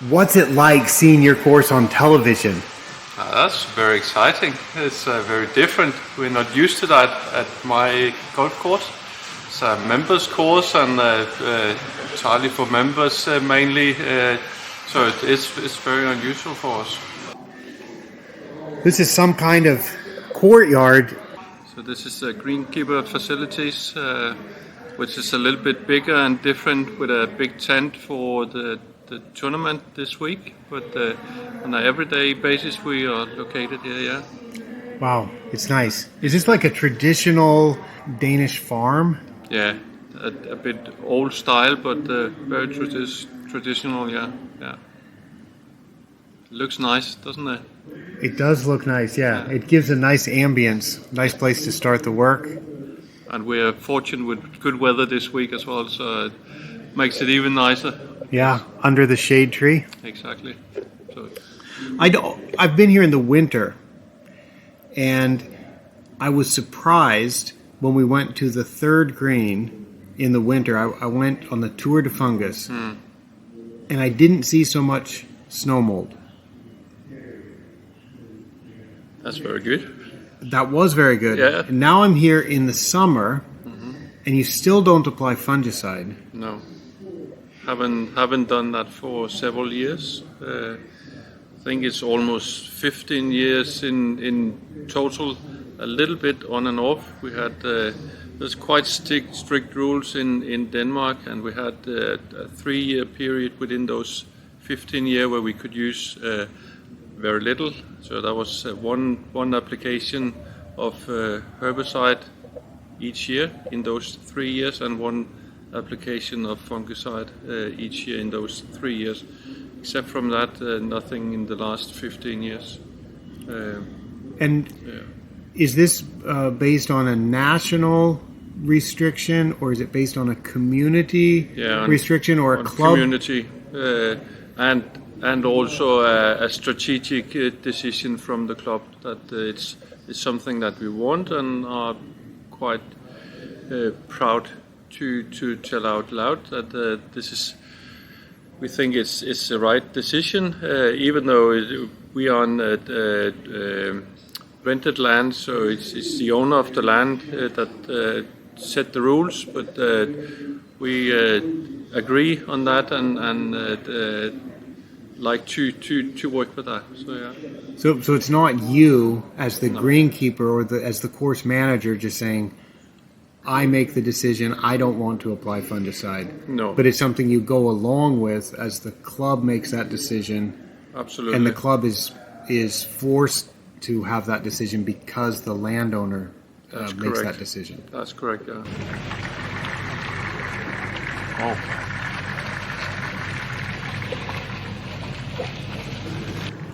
What's it like seeing your course on television? That's very exciting. It's very different. We're not used to that at my golf course. It's a members course and entirely for members mainly. So it's very unusual for us. This is some kind of courtyard. So this is the greenkeeper facilities, which is a little bit bigger and different with a big tent for the tournament this week. But on an everyday basis, we are located here. Yeah. Wow, it's nice. Is this like a traditional Danish farm? Yeah, a bit old style, but very traditional. Yeah. Looks nice, doesn't it? It does look nice, yeah. It gives a nice ambience, nice place to start the work. And we're fortunate with good weather this week as well, so it makes it even nicer. Yeah, under the shade tree. Exactly. So I've been here in the winter, and I was surprised when we went to the third green in the winter. I went on the Tour de Fungus, and I didn't see so much snow mold. That's very good. That was very good. Yeah. And now I'm here in the summer, and you still don't apply fungicide. No, haven't done that for several years. I think it's almost 15 years in total. A little bit on and off. We had there's quite strict rules in Denmark, and we had a 3-year period within those 15 years where we could use very little. So that was one application of herbicide each year in those 3 years, and one application of fungicide each year in those 3 years. Except from that, nothing in the last 15 years. Is this based on a national restriction, or is it based on a community restriction, or a club? Community, and also a strategic decision from the club that it's something that we want and are quite proud to tell out loud that this is. We think it's the right decision, even though we are on rented land, so it's the owner of the land that set the rules. But we agree on that and like to work with that. So yeah. So it's not you as the greenkeeper or as the course manager just saying, I make the decision, I don't want to apply fungicide. No. But it's something you go along with as the club makes that decision. Absolutely. And the club is forced to have that decision because the landowner makes that decision. That's correct, yeah. Oh.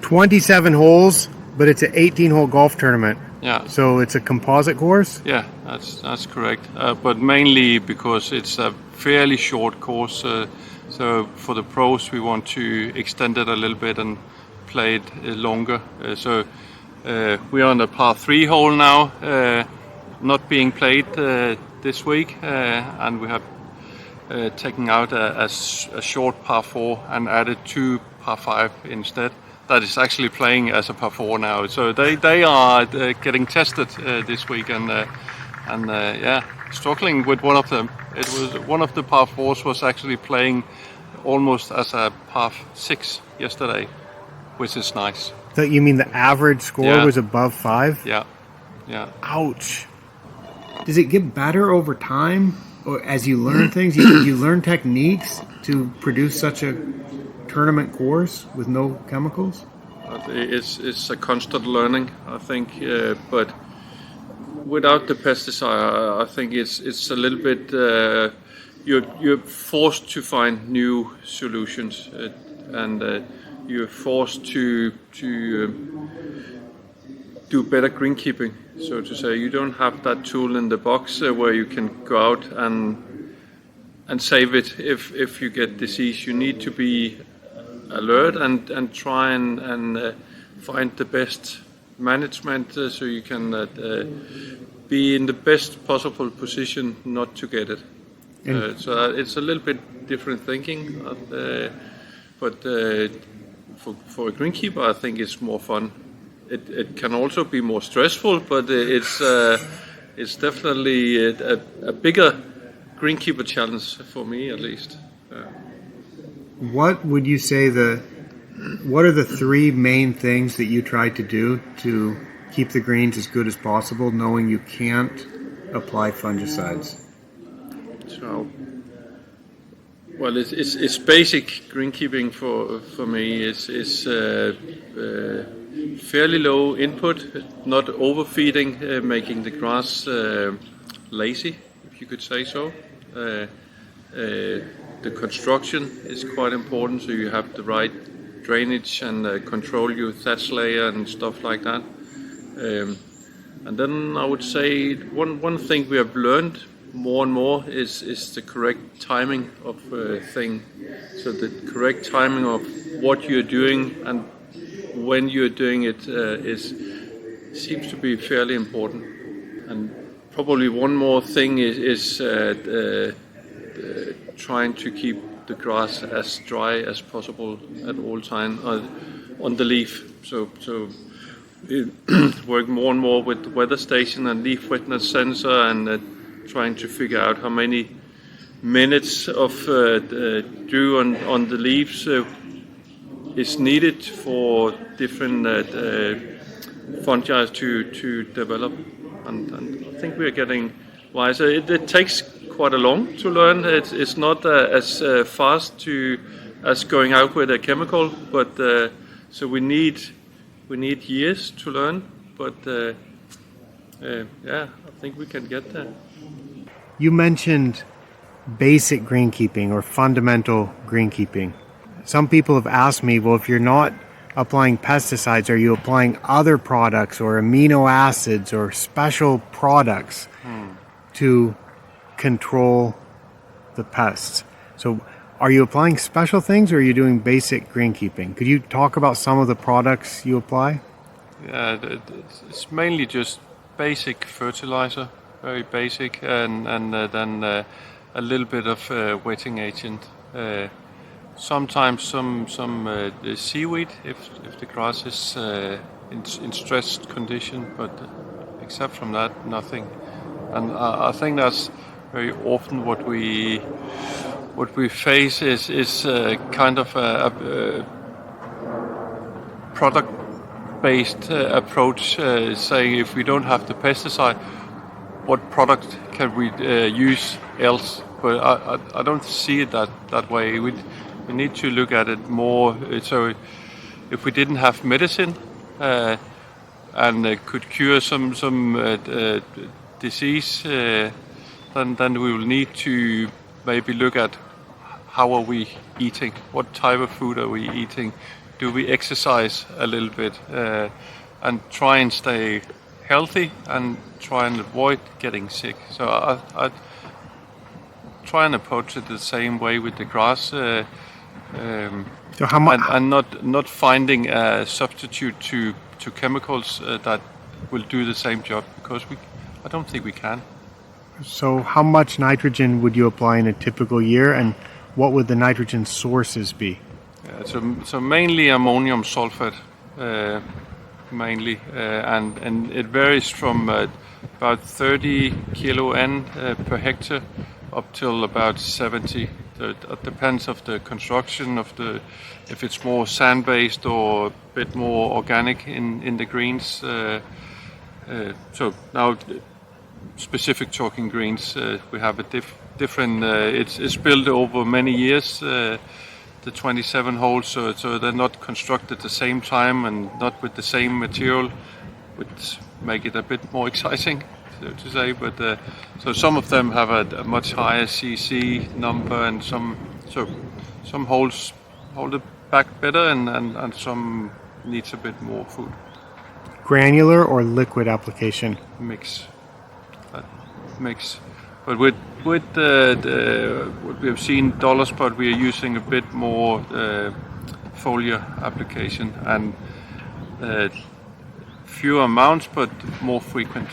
"27 holes, but it's an 18-hole golf tournament." Yeah. So it's a composite course? Yeah, that's correct. But mainly because it's a fairly short course. So for the pros, we want to extend it a little bit and play it longer. So we're on the par 3 hole now, not being played this week, and we have taken out a short par 4 and added 2 par 5 instead. That is actually playing as a par 4 now. So they are getting tested this week, and struggling with one of them. It was one of the par 4s was actually playing almost as a par 6 yesterday, which is nice. So you mean the average score was above 5? Yeah. Ouch. Does it get better over time, or as you learn things? You learn techniques to produce such a tournament course with no chemicals? It's a constant learning, I think, but without the pesticide, I think it's a little bit you're forced to find new solutions, and you're forced to do better greenkeeping, so to say. You don't have that tool in the box where you can go out and save it if you get disease. You need to be alert and try and find the best management so you can be in the best possible position not to get it. So it's a little bit different thinking. but for a greenkeeper, I think it's more fun. It can also be more stressful, but it's definitely a bigger greenkeeper challenge for me, at least. What would you say what are the three main things that you try to do to keep the greens as good as possible, knowing you can't apply fungicides? So, well, it's basic greenkeeping for me. It's fairly low input, not overfeeding, making the grass lazy, if you could say so. The construction is quite important, so you have the right drainage and control your thatch layer and stuff like that. And then I would say one thing we have learned more and more is the correct timing of thing. So the correct timing of what you're doing and when you're doing it seems to be fairly important. And probably one more thing is trying to keep the grass as dry as possible at all time on the leaf. So we work more and more with the weather station and leaf wetness sensor, and trying to figure out how many minutes of dew on the leaves is needed for different fungi to develop. And I think we're getting wiser. It takes quite a long to learn. It's not as fast as going out with a chemical, but so we need years to learn. But I think we can get there. You mentioned basic greenkeeping or fundamental greenkeeping. Some people have asked me, well, if you're not applying pesticides, are you applying other products or amino acids or special products to control the pests? So are you applying special things, or are you doing basic greenkeeping? Could you talk about some of the products you apply? Yeah, it's mainly just basic fertilizer, very basic, and then a little bit of wetting agent. Sometimes some seaweed if the grass is in stressed condition, but except from that, nothing. And I think that's very often what we face is kind of a product-based approach, saying if we don't have the pesticide, what product can we use else? But I don't see it that way. We need to look at it more. So if we didn't have medicine and could cure some disease, then we will need to maybe look at how are we eating, what type of food are we eating, do we exercise a little bit, and try and stay healthy and try and avoid getting sick. So I try and approach it the same way with the grass, So how much? and not finding a substitute to chemicals that will do the same job, because I don't think we can. So how much nitrogen would you apply in a typical year, and what would the nitrogen sources be? So mainly ammonium sulfate, mainly, and it varies from about 30 kilo N per hectare up till about 70. It depends of the construction if it's more sand-based or a bit more organic in the greens. So now, specific talking greens, we have a different. It's built over many years. The 27 holes, so they're not constructed at the same time and not with the same material, which make it a bit more exciting, so to say. But so some of them have a much higher CC number, and some holes hold it back better, and some needs a bit more food. Granular or liquid application? Mix. But with what we have seen dollar spot, we are using a bit more foliar application, and fewer amounts but more frequent,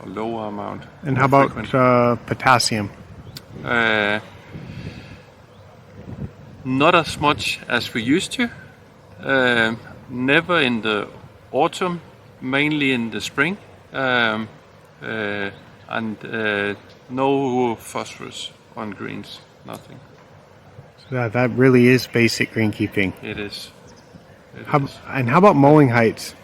or lower amount. And how about potassium? Not as much as we used to. Never in the autumn, mainly in the spring. And no phosphorus on greens, nothing. So that really is basic greenkeeping. It is. And how about mowing heights?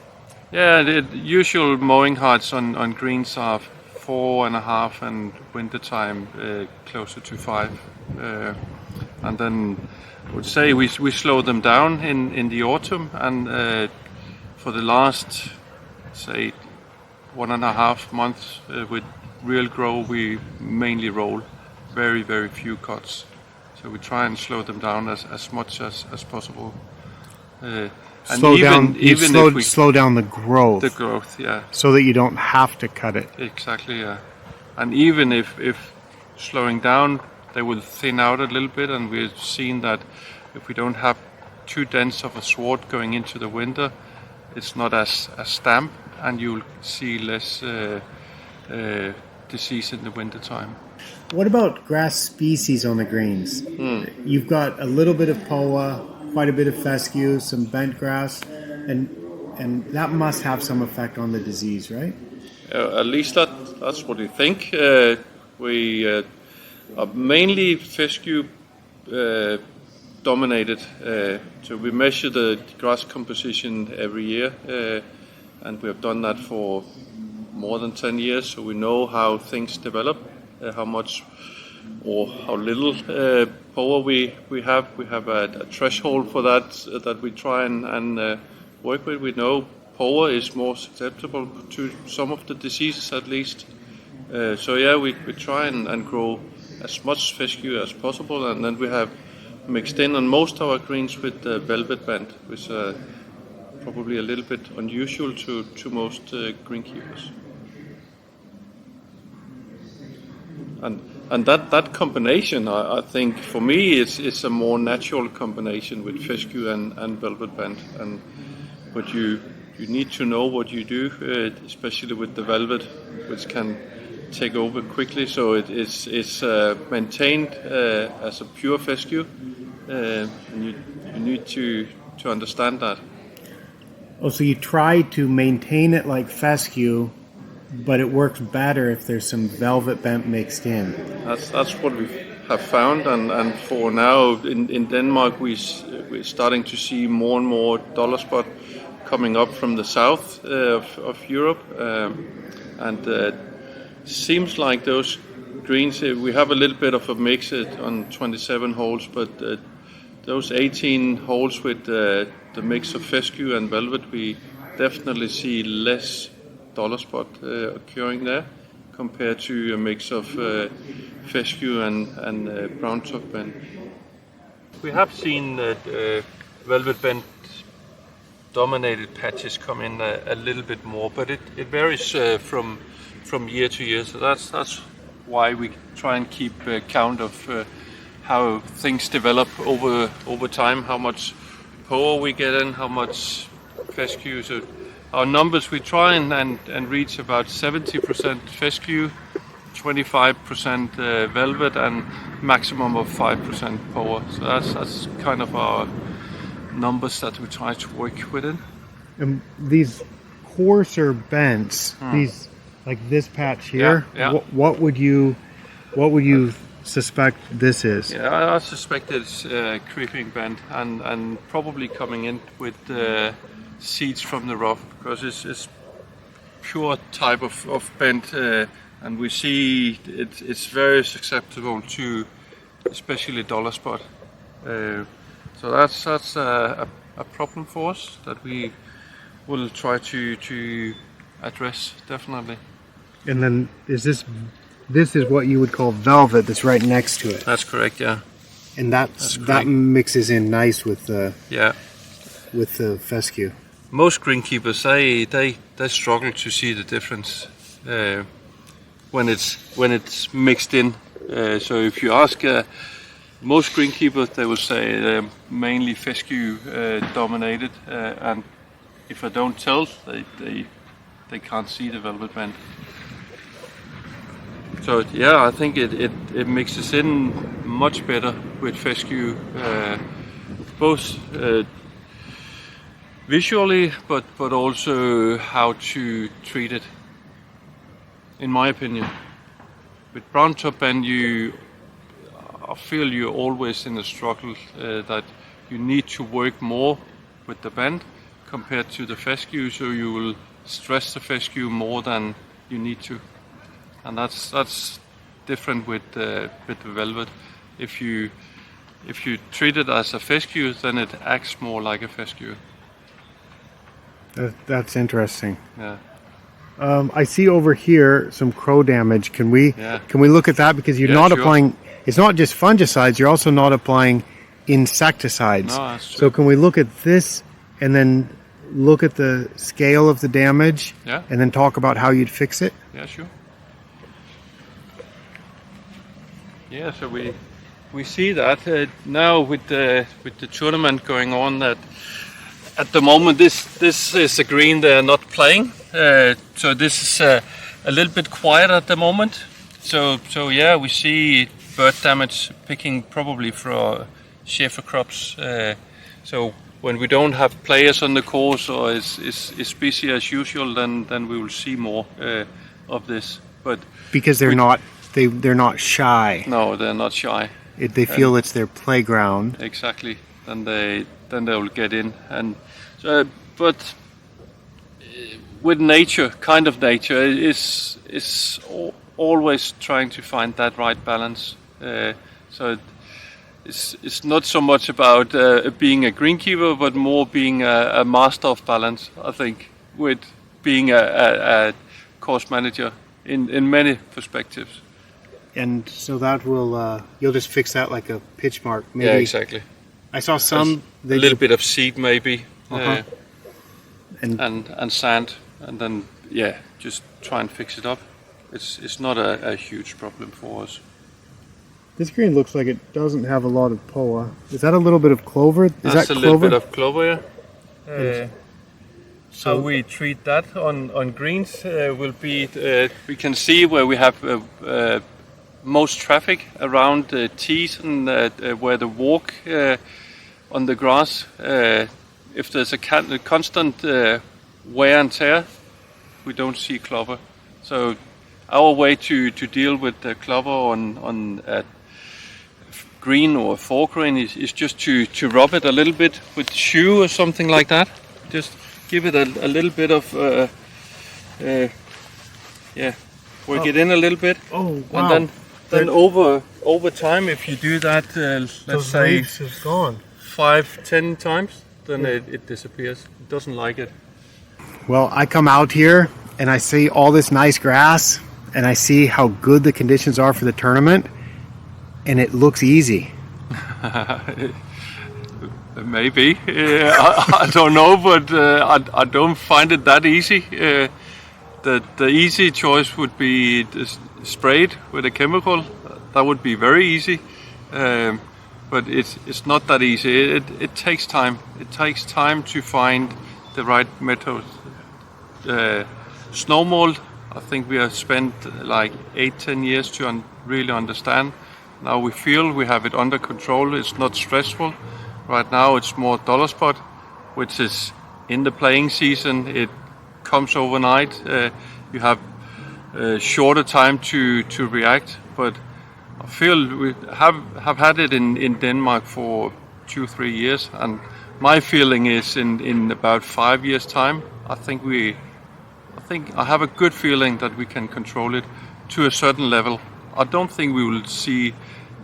Yeah, the usual mowing heights on greens are 4.5, and wintertime closer to 5. And then I would say we slow them down in the autumn, and for the last, say, 1.5 months with real grow, we mainly roll, very, very few cuts. So we try and slow them down as much as possible. Slow down the growth. The growth, yeah. So that you don't have to cut it. Exactly, yeah. And even if slowing down, they will thin out a little bit, and we've seen that if we don't have too dense of a sward going into the winter, it's not as damp, and you'll see less disease in the winter time. What about grass species on the greens? You've got a little bit of poa, quite a bit of fescue, some bent grass, and that must have some effect on the disease, right? At least that's what we think. We are mainly fescue dominated. So we measure the grass composition every year, and we have done that for more than 10 years. So we know how things develop, how much or how little power we have. We have a threshold for that we try and work with. We know power is more susceptible to some of the diseases at least. So yeah, we try and grow as much fescue as possible, and then we have mixed in on most of our greens with velvet band, which is probably a little bit unusual to most greenkeepers. And that combination, I think, for me, it's a more natural combination with fescue and velvet band. But you need to know what you do, especially with the velvet, which can take over quickly. So it's maintained as a pure fescue, and you need to understand that. Oh, so you try to maintain it like fescue, but it works better if there's some velvet bent mixed in. That's what we have found, and for now in Denmark we're starting to see more and more dollar spot coming up from the south of Europe, and seems like those greens, we have a little bit of a mix on 27 holes, but those 18 holes with the mix of fescue and velvet, we definitely see less dollar spot occurring there compared to a mix of fescue and brown top bend. We have seen velvet bend dominated patches come in a little bit more, but it varies from year to year. So that's why we try and keep count of how things develop over time, how much power we get in, how much fescue. So our numbers, we try and reach about 70% fescue, 25% velvet, and maximum of 5% power. So that's kind of our numbers that we try to work within. And these coarser bents, these like this patch here, yeah. What would you suspect this is? Yeah, I suspect it's creeping bent and probably coming in with seeds from the rough, because it's pure type of bent, and we see it's very susceptible to especially dollar spot. So that's a problem for us that we will try to address definitely. And then this is what you would call velvet that's right next to it. That's correct, yeah. And that mixes in nice with the fescue. Most greenkeepers they struggle to see the difference when it's mixed in. So if you ask most greenkeepers, they will say they're mainly fescue dominated, and if I don't tell, they can't see the velvet band. So yeah, I think it mixes in much better with fescue, both visually, but also how to treat it. In my opinion, with brown top band, I feel you're always in a struggle that you need to work more with the band compared to the fescue, so you will stress the fescue more than you need to, and that's different with the velvet. If you treat it as a fescue, then it acts more like a fescue. That's interesting. Yeah. I see over here some crow damage. Can we look at that, because you're not sure. applying? It's not just fungicides. You're also not applying insecticides. No, that's true. So can we look at this and then look at the scale of the damage, and then talk about how you'd fix it? Yeah, sure. Yeah, so we see that now with the tournament going on, that at the moment this is a green they're not playing. So this is a little bit quiet at the moment. So yeah, we see bird damage picking probably for Schäfer crops. So when we don't have players on the course, or is busy as usual, then we will see more of this. But because they're not shy. No, they're not shy. They feel it's their playground. Exactly. Then they will get in, and but with nature, kind of nature is always trying to find that right balance. So it's not so much about being a greenkeeper, but more being a master of balance, I think, with being a course manager in many perspectives. And so that will, you'll just fix that like a pitch mark, maybe. Yeah, exactly. I saw some. A little bit of seed maybe, and sand, and then just try and fix it up. It's not a huge problem for us. This green looks like it doesn't have a lot of POA. Is that a little bit of clover? That's a little bit of clover, yeah. So we treat that on greens will be, we can see where we have most traffic around the tees and where the walk on the grass. If there's a constant wear and tear, we don't see clover. So our way to deal with the clover on green or foregreen is just to rub it a little bit with shoe or something like that. Just give it a little bit of work it in a little bit. Oh, wow. And then over time, if you do that, let's say 5-10 times, then it disappears. It doesn't like it. Well, I come out here and I see all this nice grass, and I see how good the conditions are for the tournament, and it looks easy. Maybe. I don't know, but I don't find it that easy. The easy choice would be sprayed with a chemical. That would be very easy. But it's not that easy. It takes time. It takes time to find the right method. Snow mold, I think we have spent like 8-10 years to really understand. Now we feel we have it under control. It's not stressful. Right now it's more dollar spot, which is in the playing season. It comes overnight. You have shorter time to react, but I feel we have had it in Denmark for 2-3 years, and my feeling is in about 5 years' time, I think I have a good feeling that we can control it to a certain level. I don't think we will see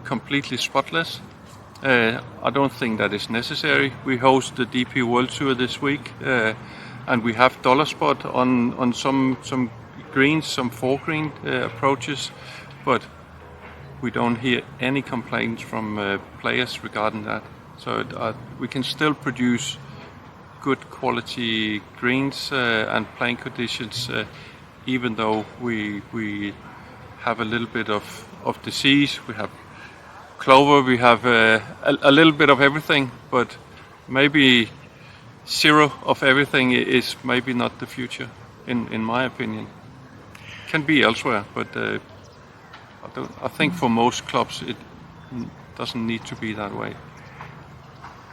completely spotless. I don't think that is necessary. We host the DP World Tour this week, and we have dollar spot on some greens, some foregreen approaches, but we don't hear any complaints from players regarding that. So we can still produce good quality greens and playing conditions, even though we have a little bit of disease. We have clover, we have a little bit of everything, but maybe zero of everything is maybe not the future, in my opinion. Can be elsewhere, but I think for most clubs it doesn't need to be that way.